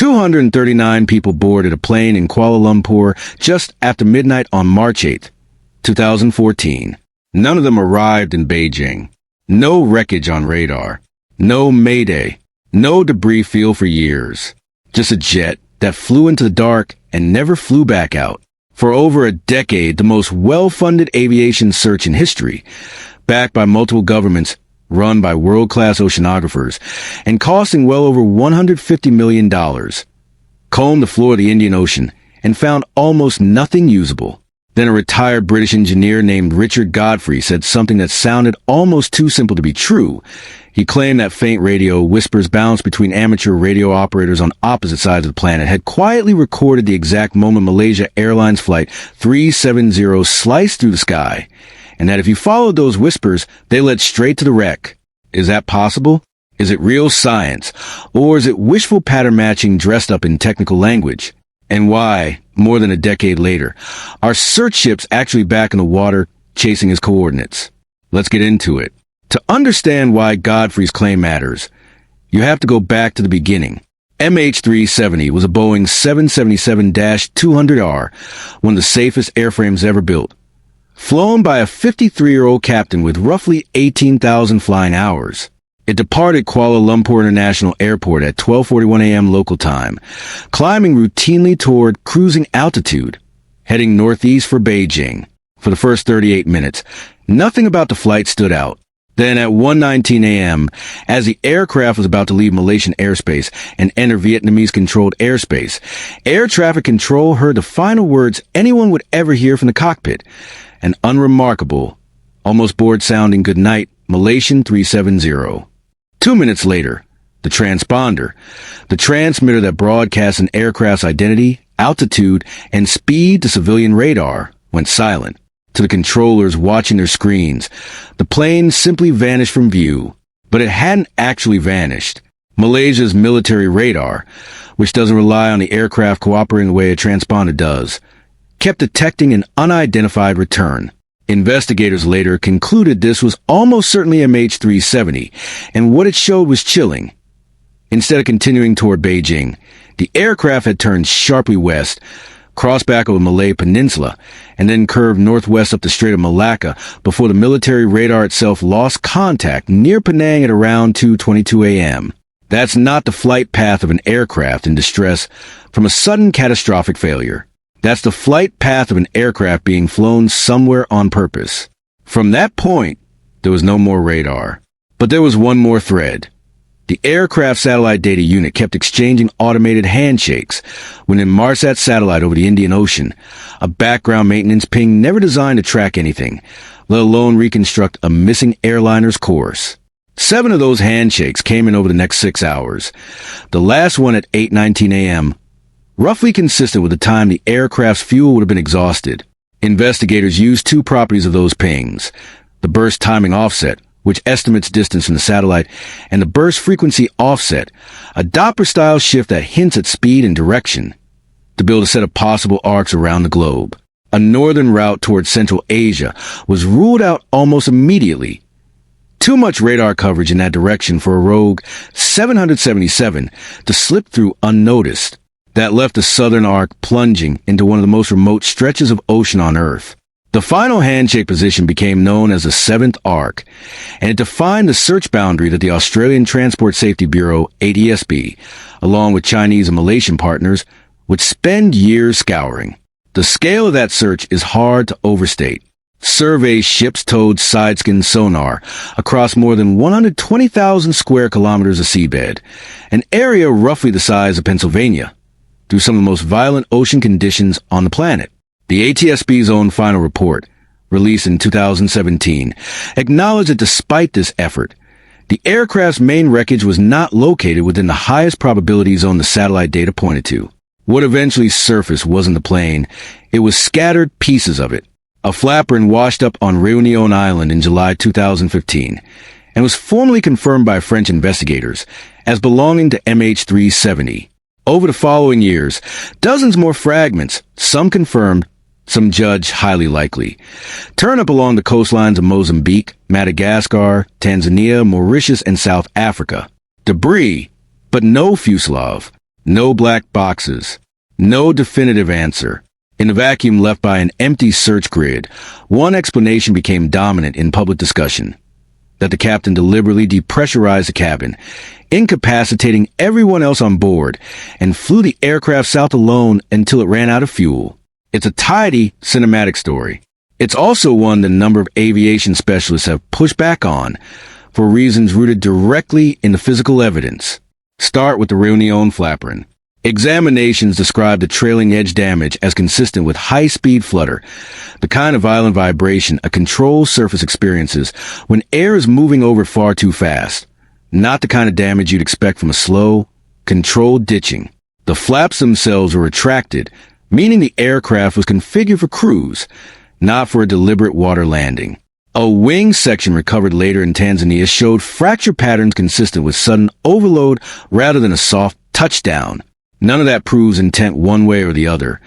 239 people boarded a plane in Kuala Lumpur just after midnight on March 8, 2014. None of them arrived in Beijing. No wreckage on radar. No mayday. No debris field for years. Just a jet that flew into the dark and never flew back out. For over a decade, the most well-funded aviation search in history, backed by multiple governments, run by world-class oceanographers, and costing well over $150 million, combed the floor of the Indian Ocean and found almost nothing usable. Then a retired British engineer named Richard Godfrey said something that sounded almost too simple to be true. He claimed that faint radio whispers bounced between amateur radio operators on opposite sides of the planet had quietly recorded the exact moment Malaysia Airlines Flight 370 sliced through the sky, and that if you followed those whispers, they led straight to the wreck. Is that possible? Is it real science? Or is it wishful pattern matching dressed up in technical language? And why, more than a decade later, are search ships actually back in the water chasing his coordinates? Let's get into it. To understand why Godfrey's claim matters, you have to go back to the beginning. MH370 was a Boeing 777-200R, one of the safest airframes ever built. Flown by a 53-year-old captain with roughly 18,000 flying hours. It departed Kuala Lumpur International Airport at 12:41 a.m. local time, climbing routinely toward cruising altitude, heading northeast for Beijing. For the first 38 minutes, nothing about the flight stood out. Then at 1:19 a.m., as the aircraft was about to leave Malaysian airspace and enter Vietnamese-controlled airspace, air traffic control heard the final words anyone would ever hear from the cockpit, an unremarkable, almost bored-sounding goodnight, Malaysian 370. 2 minutes later, the transponder, the transmitter that broadcasts an aircraft's identity, altitude, and speed to civilian radar, went silent. To the controllers watching their screens, the plane simply vanished from view. But it hadn't actually vanished. Malaysia's military radar, which doesn't rely on the aircraft cooperating the way a transponder does, kept detecting an unidentified return. Investigators later concluded this was almost certainly MH370, and what it showed was chilling. Instead of continuing toward Beijing, the aircraft had turned sharply west, crossed back over the Malay Peninsula, and then curved northwest up the Strait of Malacca before the military radar itself lost contact near Penang at around 2:22 a.m. That's not the flight path of an aircraft in distress from a sudden catastrophic failure. That's the flight path of an aircraft being flown somewhere on purpose. From that point, there was no more radar. But there was one more thread. The aircraft satellite data unit kept exchanging automated handshakes when Inmarsat satellite over the Indian Ocean, a background maintenance ping never designed to track anything, let alone reconstruct a missing airliner's course. 7 of those handshakes came in over the next 6 hours. The last one at 8:19 a.m., roughly consistent with the time the aircraft's fuel would have been exhausted. Investigators used 2 properties of those pings, the burst timing offset, which estimates distance from the satellite, and the burst frequency offset, a Doppler-style shift that hints at speed and direction, to build a set of possible arcs around the globe. A northern route towards Central Asia was ruled out almost immediately. Too much radar coverage in that direction for a rogue 777 to slip through unnoticed. That left the southern arc plunging into one of the most remote stretches of ocean on Earth. The final handshake position became known as the 7th arc, and it defined the search boundary that the Australian Transport Safety Bureau, ATSB, along with Chinese and Malaysian partners, would spend years scouring. The scale of that search is hard to overstate. Surveys ships towed side-scan sonar across more than 120,000 square kilometers of seabed, an area roughly the size of Pennsylvania, through some of the most violent ocean conditions on the planet. The ATSB's own final report, released in 2017, acknowledged that despite this effort, the aircraft's main wreckage was not located within the highest probability zone the satellite data pointed to. What eventually surfaced wasn't the plane, it was scattered pieces of it. A flaperon washed up on Réunion Island in July 2015, and was formally confirmed by French investigators as belonging to MH370. Over the following years, dozens more fragments, some confirmed, some judged highly likely, turn up along the coastlines of Mozambique, Madagascar, Tanzania, Mauritius, and South Africa. Debris, but no fuselage. No black boxes. No definitive answer. In the vacuum left by an empty search grid, one explanation became dominant in public discussion: that the captain deliberately depressurized the cabin, incapacitating everyone else on board, and flew the aircraft south alone until it ran out of fuel. It's a tidy, cinematic story. It's also one that a number of aviation specialists have pushed back on, for reasons rooted directly in the physical evidence. Start with the Reunion flappering. Examinations describe the trailing edge damage as consistent with high-speed flutter, the kind of violent vibration a control surface experiences when air is moving over far too fast, not the kind of damage you'd expect from a slow, controlled ditching. The flaps themselves were retracted, meaning the aircraft was configured for cruise, not for a deliberate water landing. A wing section recovered later in Tanzania showed fracture patterns consistent with sudden overload rather than a soft touchdown. None of that proves intent one way or the other,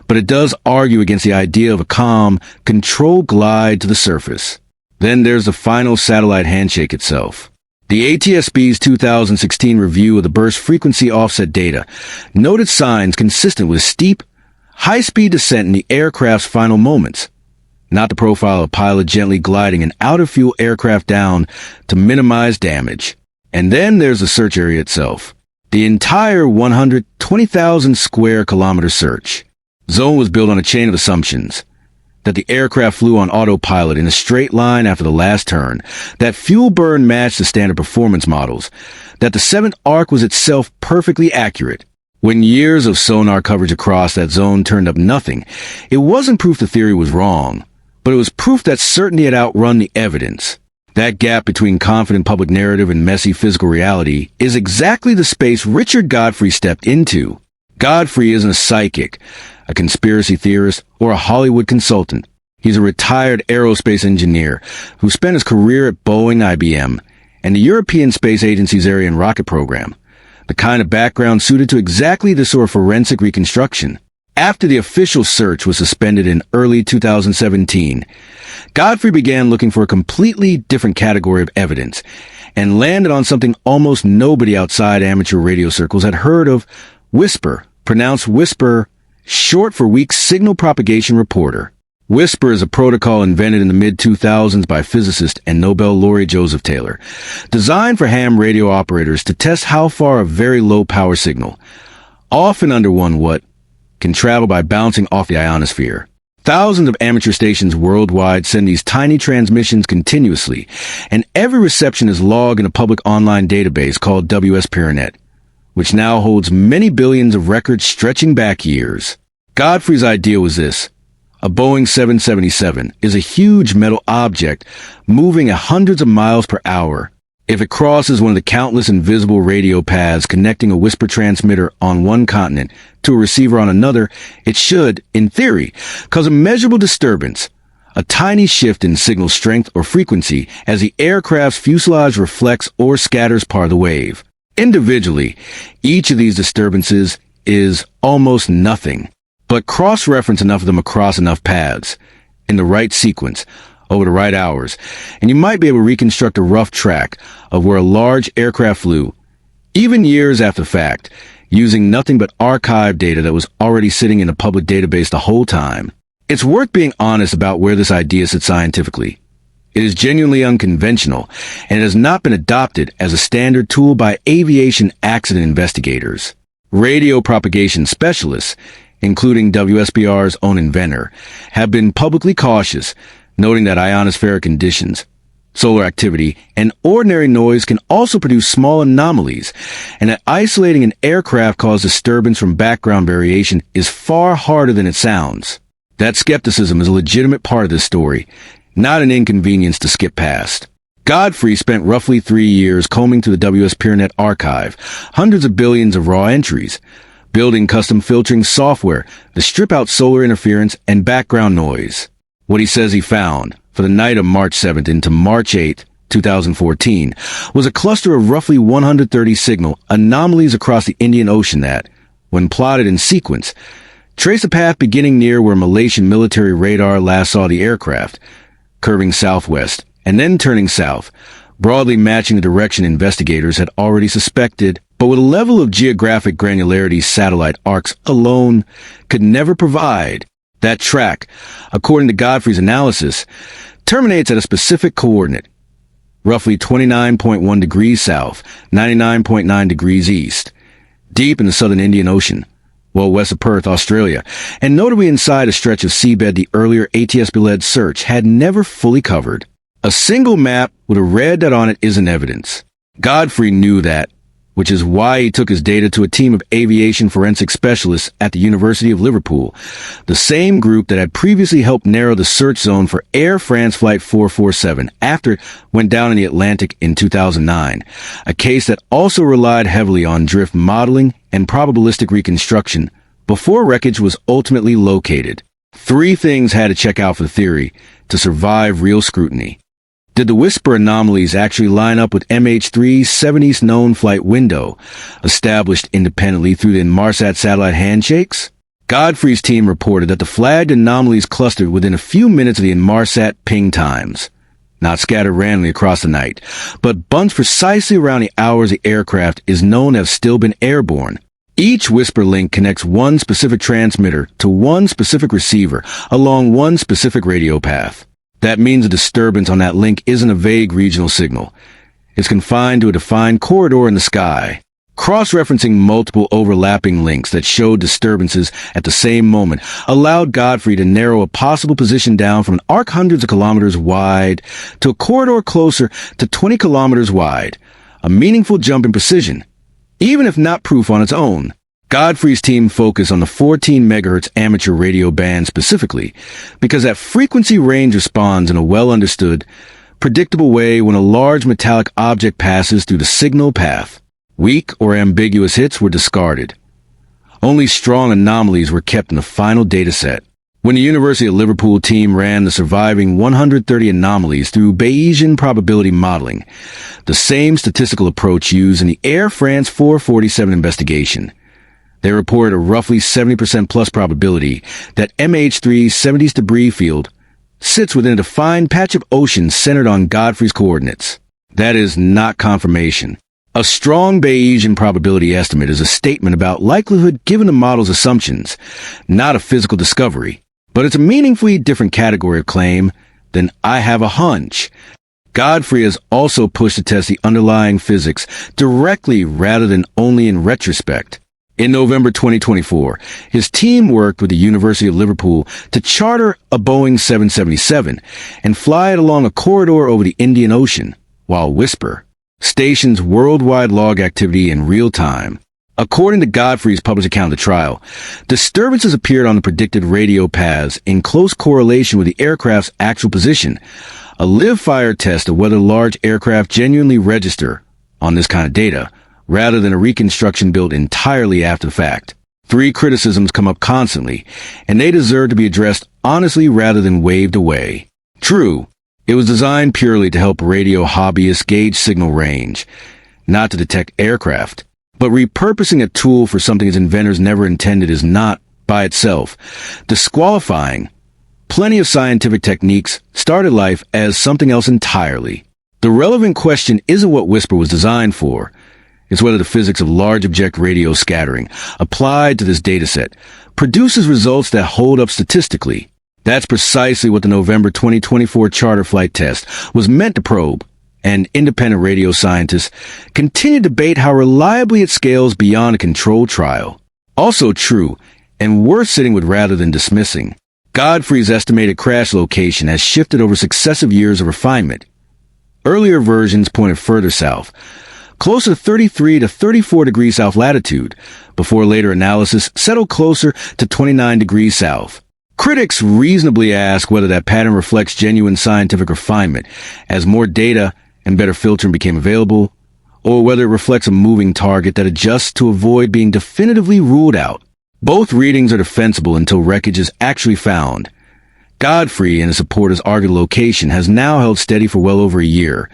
but it does argue against the idea of a calm, controlled glide to the surface. Then there's the final satellite handshake itself. The ATSB's 2016 review of the burst frequency offset data noted signs consistent with steep, high-speed descent in the aircraft's final moments, not the profile of a pilot gently gliding an out-of-fuel aircraft down to minimize damage. And then there's the search area itself. The entire 120,000 square kilometer search zone was built on a chain of assumptions: that the aircraft flew on autopilot in a straight line after the last turn, that fuel burn matched the standard performance models, that the seventh arc was itself perfectly accurate. When years of sonar coverage across that zone turned up nothing, it wasn't proof the theory was wrong, but it was proof that certainty had outrun the evidence. That gap between confident public narrative and messy physical reality is exactly the space Richard Godfrey stepped into. Godfrey isn't a psychic, a conspiracy theorist, or a Hollywood consultant. He's a retired aerospace engineer who spent his career at Boeing, IBM, and the European Space Agency's Ariane rocket program, the kind of background suited to exactly this sort of forensic reconstruction. After the official search was suspended in early 2017, Godfrey began looking for a completely different category of evidence and landed on something almost nobody outside amateur radio circles had heard of: WHISPER, pronounced Whisper, short for Weak Signal Propagation Reporter. WHISPER is a protocol invented in the mid-2000s by physicist and Nobel laureate Joseph Taylor, designed for ham radio operators to test how far a very low power signal, often under 1 watt, can travel by bouncing off the ionosphere. Thousands of amateur stations worldwide send these tiny transmissions continuously, and every reception is logged in a public online database called WSPRNet, which now holds many billions of records stretching back years. Godfrey's idea was this: a Boeing 777 is a huge metal object moving at hundreds of miles per hour. If it crosses one of the countless invisible radio paths connecting a whisper transmitter on one continent to a receiver on another, it should, in theory, cause a measurable disturbance, a tiny shift in signal strength or frequency as the aircraft's fuselage reflects or scatters part of the wave. Individually, each of these disturbances is almost nothing, but cross-reference enough of them across enough paths, in the right sequence, over the right hours, and you might be able to reconstruct a rough track of where a large aircraft flew, even years after the fact, using nothing but archive data that was already sitting in a public database the whole time. It's worth being honest about where this idea sits scientifically. It is genuinely unconventional, and it has not been adopted as a standard tool by aviation accident investigators. Radio propagation specialists, including WSPR's own inventor, have been publicly cautious, noting that ionospheric conditions, solar activity, and ordinary noise can also produce small anomalies, and that isolating an aircraft caused disturbance from background variation is far harder than it sounds. That skepticism is a legitimate part of this story, not an inconvenience to skip past. Godfrey spent roughly 3 years combing through the WSPRNet archive, hundreds of billions of raw entries, building custom filtering software to strip out solar interference and background noise. What he says he found, for the night of March 7th into March 8th, 2014, was a cluster of roughly 130 signal anomalies across the Indian Ocean that, when plotted in sequence, trace a path beginning near where Malaysian military radar last saw the aircraft, curving southwest, and then turning south, broadly matching the direction investigators had already suspected, but with a level of geographic granularity satellite arcs alone could never provide. That track, according to Godfrey's analysis, terminates at a specific coordinate, roughly 29.1 degrees south, 99.9 degrees east, deep in the southern Indian Ocean, well west of Perth, Australia, and notably inside a stretch of seabed the earlier ATSB-led search had never fully covered. A single map with a red dot on it isn't evidence. Godfrey knew that, which is why he took his data to a team of aviation forensic specialists at the University of Liverpool, the same group that had previously helped narrow the search zone for Air France Flight 447 after it went down in the Atlantic in 2009, a case that also relied heavily on drift modeling and probabilistic reconstruction before wreckage was ultimately located. 3 things had to check out for the theory to survive real scrutiny. Did the Whisper anomalies actually line up with MH370's known flight window, established independently through the Inmarsat satellite handshakes? Godfrey's team reported that the flagged anomalies clustered within a few minutes of the Inmarsat ping times, not scattered randomly across the night, but bunched precisely around the hours the aircraft is known to have still been airborne. Each Whisper link connects one specific transmitter to one specific receiver along one specific radio path. That means a disturbance on that link isn't a vague regional signal. It's confined to a defined corridor in the sky. Cross-referencing multiple overlapping links that showed disturbances at the same moment allowed Godfrey to narrow a possible position down from an arc hundreds of kilometers wide to a corridor closer to 20 kilometers wide, a meaningful jump in precision, even if not proof on its own. Godfrey's team focused on the 14 MHz amateur radio band specifically because that frequency range responds in a well-understood, predictable way when a large metallic object passes through the signal path. Weak or ambiguous hits were discarded. Only strong anomalies were kept in the final dataset. When the University of Liverpool team ran the surviving 130 anomalies through Bayesian probability modeling, the same statistical approach used in the Air France 447 investigation, they reported a roughly 70% plus probability that MH370's debris field sits within a defined patch of ocean centered on Godfrey's coordinates. That is not confirmation. A strong Bayesian probability estimate is a statement about likelihood given the model's assumptions, not a physical discovery. But it's a meaningfully different category of claim than I have a hunch. Godfrey has also pushed to test the underlying physics directly rather than only in retrospect. In November 2024, his team worked with the University of Liverpool to charter a Boeing 777 and fly it along a corridor over the Indian Ocean, while Whisper stations worldwide log activity in real time. According to Godfrey's published account of the trial, disturbances appeared on the predicted radio paths in close correlation with the aircraft's actual position, a live-fire test of whether large aircraft genuinely register on this kind of data, rather than a reconstruction built entirely after the fact. 3 criticisms come up constantly, and they deserve to be addressed honestly rather than waved away. True, it was designed purely to help radio hobbyists gauge signal range, not to detect aircraft. But repurposing a tool for something its inventors never intended is not, by itself, disqualifying. Plenty of scientific techniques started life as something else entirely. The relevant question isn't what Whisper was designed for. It's whether the physics of large object radio scattering, applied to this dataset, produces results that hold up statistically. That's precisely what the November 2024 charter flight test was meant to probe, and independent radio scientists continue to debate how reliably it scales beyond a controlled trial. Also true, and worth sitting with rather than dismissing, Godfrey's estimated crash location has shifted over successive years of refinement. Earlier versions pointed further south, closer to 33 to 34 degrees south latitude, before later analysis settled closer to 29 degrees south. Critics reasonably ask whether that pattern reflects genuine scientific refinement, as more data and better filtering became available, or whether it reflects a moving target that adjusts to avoid being definitively ruled out. Both readings are defensible until wreckage is actually found. Godfrey and his supporters argue the location has now held steady for well over a year,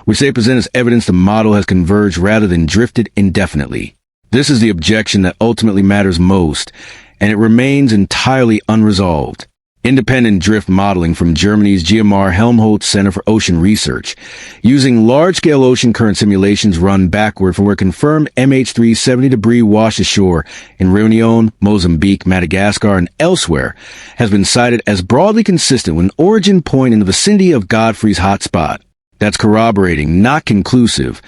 which they present as evidence the model has converged rather than drifted indefinitely. This is the objection that ultimately matters most, and it remains entirely unresolved. independent drift modeling from Germany's GMR Helmholtz Center for Ocean Research, using large-scale ocean current simulations run backward from where confirmed MH370 debris washed ashore in Réunion, Mozambique, Madagascar, and elsewhere, has been cited as broadly consistent with an origin point in the vicinity of Godfrey's hotspot. That's corroborating, not conclusive.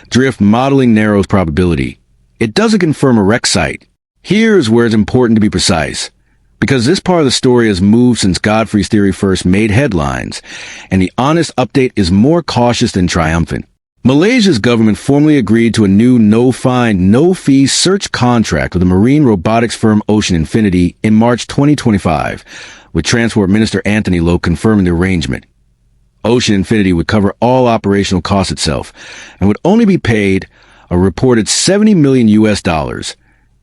Drift modeling narrows probability. It doesn't confirm a wreck site. Here's where it's important to be precise, because this part of the story has moved since Godfrey's theory first made headlines, and the honest update is more cautious than triumphant. Malaysia's government formally agreed to a new no-find, no-fee search contract with the marine robotics firm Ocean Infinity in March 2025, with Transport Minister Anthony Loh confirming the arrangement. Ocean Infinity would cover all operational costs itself, and would only be paid a reported $70 million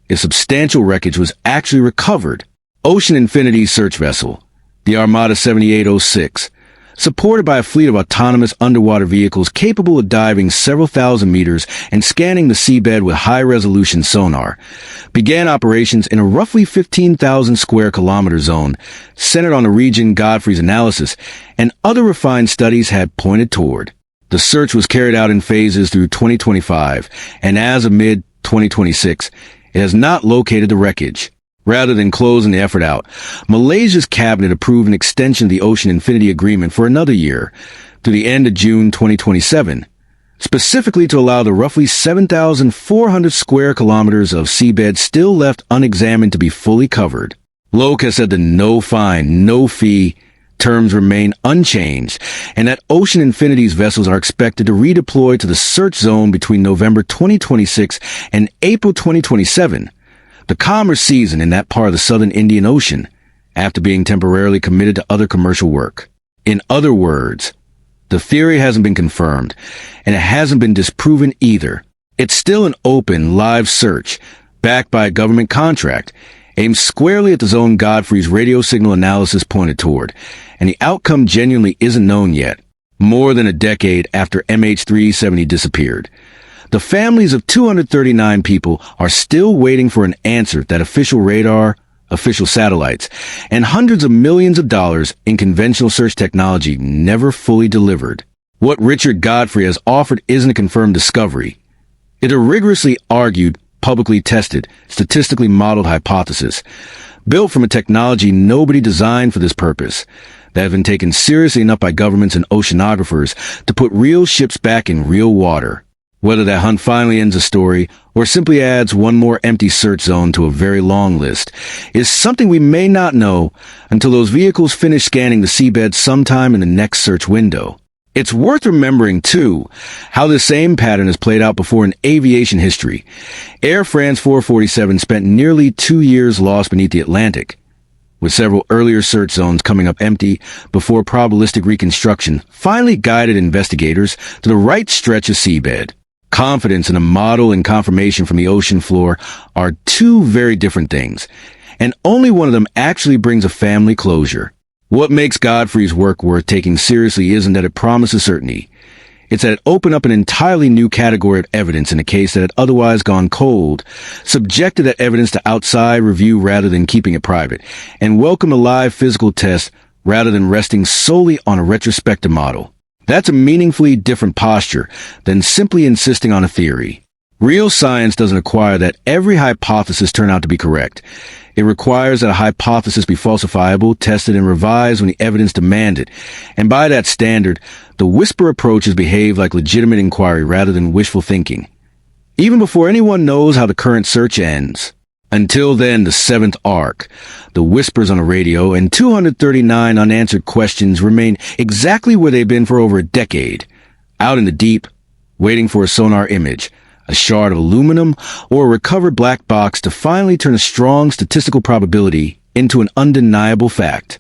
if substantial wreckage was actually recovered. Ocean Infinity's search vessel, the Armada 7806, supported by a fleet of autonomous underwater vehicles capable of diving several thousand meters and scanning the seabed with high-resolution sonar, began operations in a roughly 15,000 square kilometer zone centered on the region Godfrey's analysis and other refined studies had pointed toward. The search was carried out in phases through 2025, and as of mid-2026, it has not located the wreckage. Rather than closing the effort out, Malaysia's cabinet approved an extension of the Ocean Infinity agreement for another year, to the end of June 2027, specifically to allow the roughly 7,400 square kilometers of seabed still left unexamined to be fully covered. Loh has said the no-fine, no-fee terms remain unchanged, and that Ocean Infinity's vessels are expected to redeploy to the search zone between November 2026 and April 2027. The calmer season in that part of the southern Indian Ocean, after being temporarily committed to other commercial work. In other words, the theory hasn't been confirmed, and it hasn't been disproven either. It's still an open, live search, backed by a government contract, aimed squarely at the zone Godfrey's radio signal analysis pointed toward, and the outcome genuinely isn't known yet, more than a decade after MH370 disappeared. The families of 239 people are still waiting for an answer that official radar, official satellites, and hundreds of millions of dollars in conventional search technology never fully delivered. What Richard Godfrey has offered isn't a confirmed discovery. It's a rigorously argued, publicly tested, statistically modeled hypothesis, built from a technology nobody designed for this purpose, that have been taken seriously enough by governments and oceanographers to put real ships back in real water. Whether that hunt finally ends a story or simply adds one more empty search zone to a very long list is something we may not know until those vehicles finish scanning the seabed sometime in the next search window. It's worth remembering, too, how the same pattern has played out before in aviation history. Air France 447 spent nearly 2 years lost beneath the Atlantic, with several earlier search zones coming up empty before probabilistic reconstruction finally guided investigators to the right stretch of seabed. Confidence in a model and confirmation from the ocean floor are two very different things, and only one of them actually brings a family closure. What makes Godfrey's work worth taking seriously isn't that it promises certainty. It's that it opened up an entirely new category of evidence in a case that had otherwise gone cold, subjected that evidence to outside review rather than keeping it private, and welcomed a live physical test rather than resting solely on a retrospective model. That's a meaningfully different posture than simply insisting on a theory. Real science doesn't require that every hypothesis turn out to be correct. It requires that a hypothesis be falsifiable, tested, and revised when the evidence demands it. And by that standard, the whisper approach is behaved like legitimate inquiry rather than wishful thinking. Even before anyone knows how the current search ends. Until then, the seventh arc, the whispers on the radio, and 239 unanswered questions remain exactly where they've been for over a decade. Out in the deep, waiting for a sonar image, a shard of aluminum, or a recovered black box to finally turn a strong statistical probability into an undeniable fact.